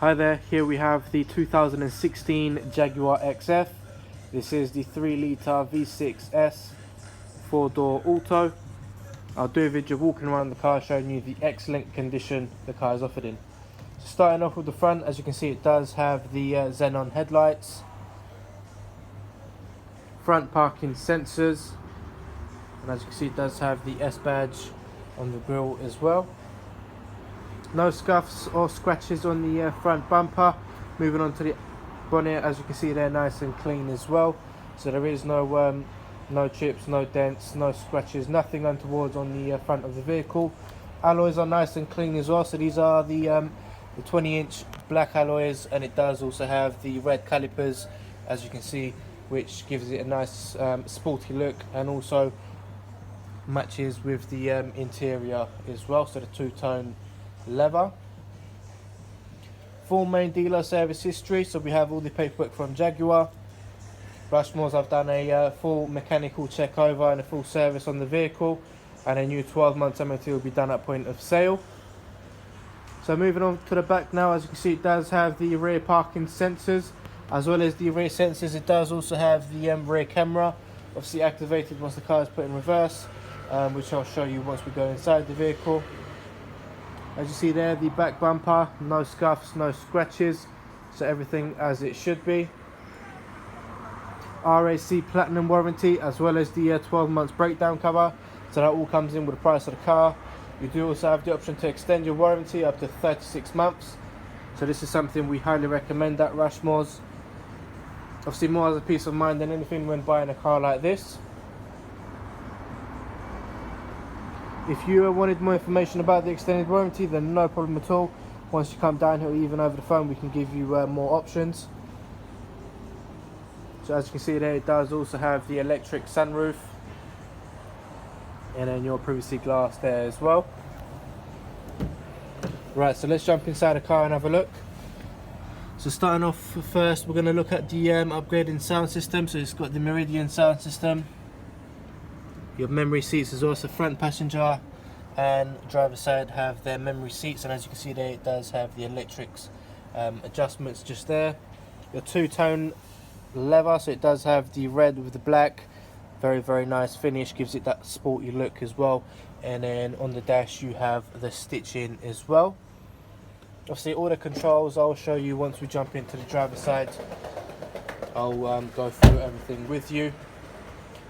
Hi there, here we have the 2016 Jaguar XF. This is the 3-litre V6S 4-door auto. I'll do a video walking around the car showing you the excellent condition the car is offered in. So starting off with the front, as you can see it does have the xenon headlights, front parking sensors, and as you can see it does have the S badge on the grille as well. No scuffs or scratches on the front bumper. Moving on to the bonnet, as you can see they're nice and clean as well, so there is no chips, no dents, no scratches, nothing untowards on the front of the vehicle. Alloys are nice and clean as well, so these are the 20-inch black alloys, and it does also have the red calipers, as you can see, which gives it a nice sporty look, and also matches with the interior as well, so the two-tone leather. Full main dealer service history, so we have all the paperwork from Jaguar. Rushmore's have done a full mechanical check over and a full service on the vehicle, and a new 12 months MOT will be done at point of sale. So moving on to the back now, as you can see it does have the rear parking sensors. As well as the rear sensors, it does also have the rear camera, obviously activated once the car is put in reverse, which I'll show you once we go inside the vehicle. As you see there, the back bumper, no scuffs, no scratches, so everything as it should be. RAC Platinum warranty, as well as the 12 months breakdown cover, so that all comes in with the price of the car. You do also have the option to extend your warranty up to 36 months, so this is something we highly recommend at Rushmore's. Obviously more as a peace of mind than anything when buying a car like this. If you wanted more information about the extended warranty, then no problem at all. Once you come down here, even over the phone, we can give you more options. So as you can see there, it does also have the electric sunroof, and then your privacy glass there as well. Right, so let's jump inside the car and have a look. So starting off first, we're going to look at the upgrading sound system. So it's got the Meridian sound system. Your memory seats as well, so front passenger and driver side have their memory seats, and as you can see there, it does have the electrics adjustments just there. Your two-tone leather, so it does have the red with the black, very nice finish, gives it that sporty look as well. And then on the dash you have the stitching as well. Obviously all the controls I'll show you once we jump into the driver's side. I'll go through everything with you.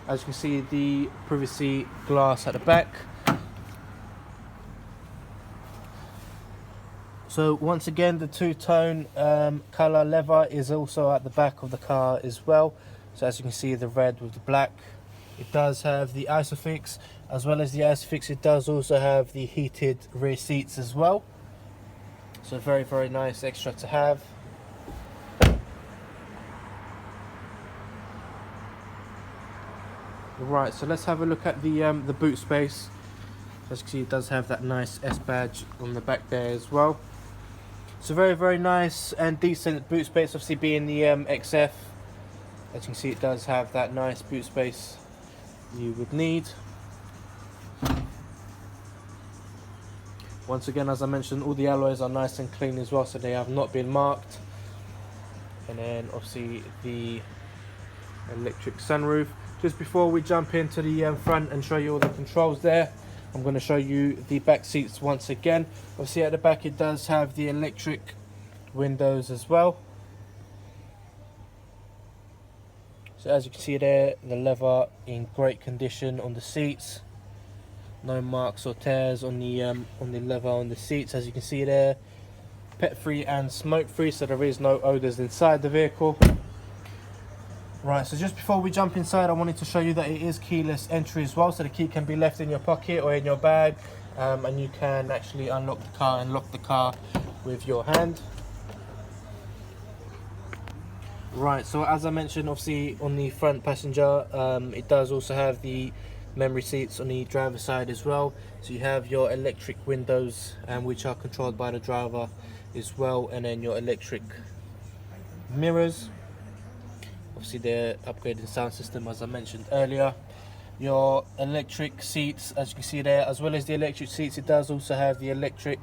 As you can see, the privacy glass at the back. So once again, the two-tone colour leather is also at the back of the car as well. So as you can see, the red with the black. It does have the Isofix. As well as the Isofix, it does also have the heated rear seats as well. So very nice extra to have. Right, so let's have a look at the boot space. As you can see, it does have that nice S badge on the back there as well. So very nice and decent boot space, obviously being the XF. As you can see, it does have that nice boot space you would need. Once again, as I mentioned, all the alloys are nice and clean as well, so they have not been marked. And then obviously the electric sunroof. Just before we jump into the front and show you all the controls there, I'm going to show you the back seats once again. Obviously at the back it does have the electric windows as well. So as you can see there, the leather in great condition on the seats. No marks or tears on the leather on the seats, as you can see there. Pet free and smoke free, so there is no odours inside the vehicle. Right, so just before we jump inside, I wanted to show you that it is keyless entry as well, so the key can be left in your pocket or in your bag, and you can actually unlock the car and lock the car with your hand. Right, so as I mentioned, obviously on the front passenger, it does also have the memory seats on the driver's side as well. So you have your electric windows, which are controlled by the driver as well, and then your electric mirrors. Obviously the upgraded sound system, as I mentioned earlier. Your electric seats, as you can see there, as well as the electric seats, it does also have the electric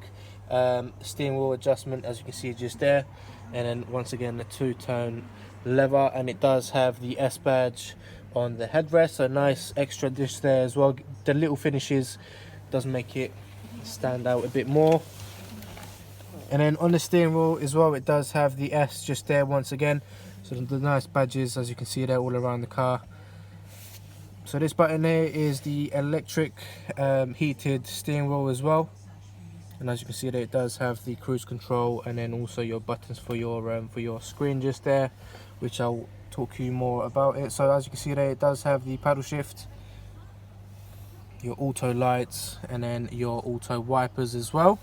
steering wheel adjustment, as you can see just there, and then once again the two-tone leather, and it does have the S badge on the headrest, so nice extra dish there as well. The little finishes does make it stand out a bit more. And then on the steering wheel as well, it does have the S just there once again, so the nice badges, as you can see there, all around the car. So this button here is the electric heated steering wheel as well, and as you can see there, it does have the cruise control, and then also your buttons for your screen just there, which I'll talk to you more about it. So as you can see there, it does have the paddle shift, your auto lights, and then your auto wipers as well.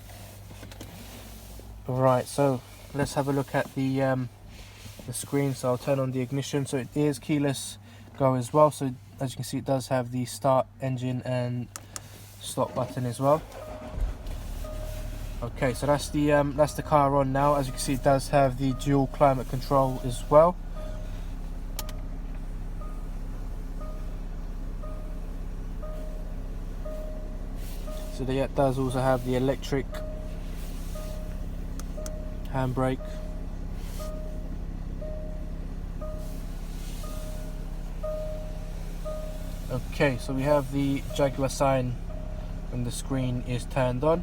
Right, so let's have a look at the screen. So I'll turn on the ignition. So it is keyless go as well, so as you can see, it does have the start engine and stop button as well. Okay, so that's the car on now. As you can see, it does have the dual climate control as well. So it does also have the electric handbrake. Okay, so we have the Jaguar sign when the screen is turned on.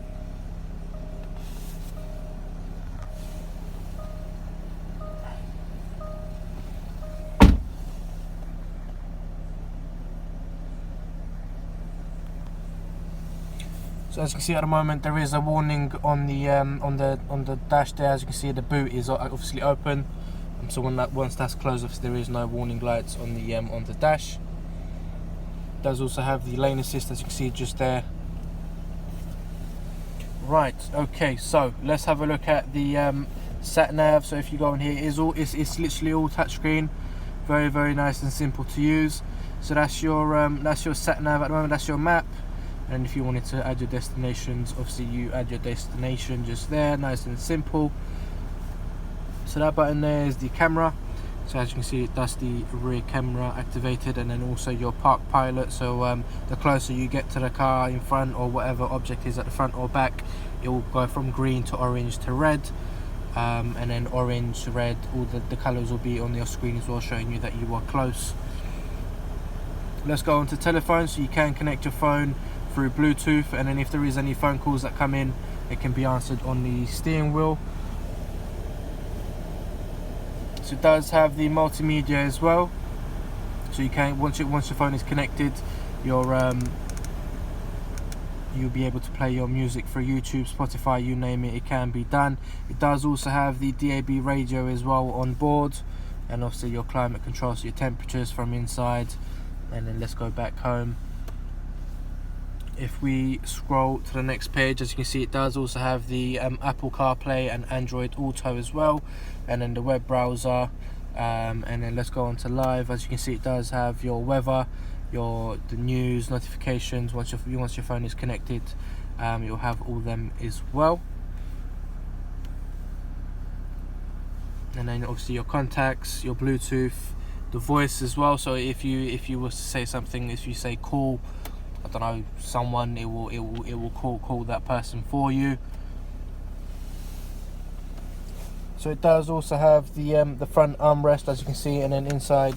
So as you can see at the moment, there is a warning on the dash there. As you can see, the boot is obviously open. So once that's closed, obviously there is no warning lights on the dash. It does also have the lane assist, as you can see just there. Right. Okay. So let's have a look at the sat nav. So if you go in here, it's literally all touchscreen. Very, very nice and simple to use. So that's your sat nav at the moment. That's your map. And if you wanted to add your destinations, obviously you add your destination just there, nice and simple. So that button there is the camera. So as you can see, it does the rear camera activated, and then also your park pilot. So the closer you get to the car in front, or whatever object is at the front or back, it will go from green to orange to red, and then orange, red, all the colors will be on your screen as well, showing you that you are close. Let's go on to telephone. So you can connect your phone through Bluetooth, and then if there is any phone calls that come in, it can be answered on the steering wheel. So it does have the multimedia as well, so you can once your phone is connected, you'll be able to play your music through YouTube, Spotify, you name it, it can be done. It does also have the DAB radio as well on board, and obviously your climate control, so your temperatures from inside. And then let's go back home. If we scroll to the next page, as you can see, it does also have the Apple CarPlay and Android Auto as well, and then the web browser, and then let's go on to live. As you can see, it does have your weather, the news, notifications. Once your phone is connected, you'll have all them as well. And then obviously your contacts, your Bluetooth, the voice as well. So if you were to say something, if you say call, I don't know, someone, it will call that person for you. So it does also have the front armrest, as you can see, and then inside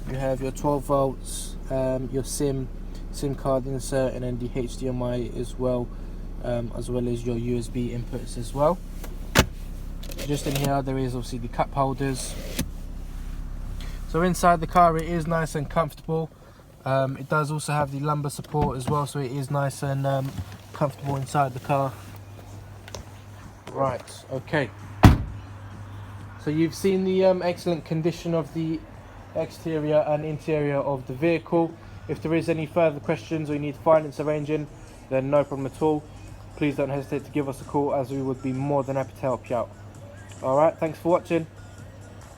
you have your 12 volts, your SIM card insert, and then the HDMI as well as your USB inputs as well. Just in here there is obviously the cup holders. So inside the car, it is nice and comfortable. It does also have the lumbar support as well, so it is nice and comfortable inside the car. Right, okay. So you've seen the excellent condition of the exterior and interior of the vehicle. If there is any further questions or you need finance arranging, then no problem at all. Please don't hesitate to give us a call, as we would be more than happy to help you out. Alright, thanks for watching.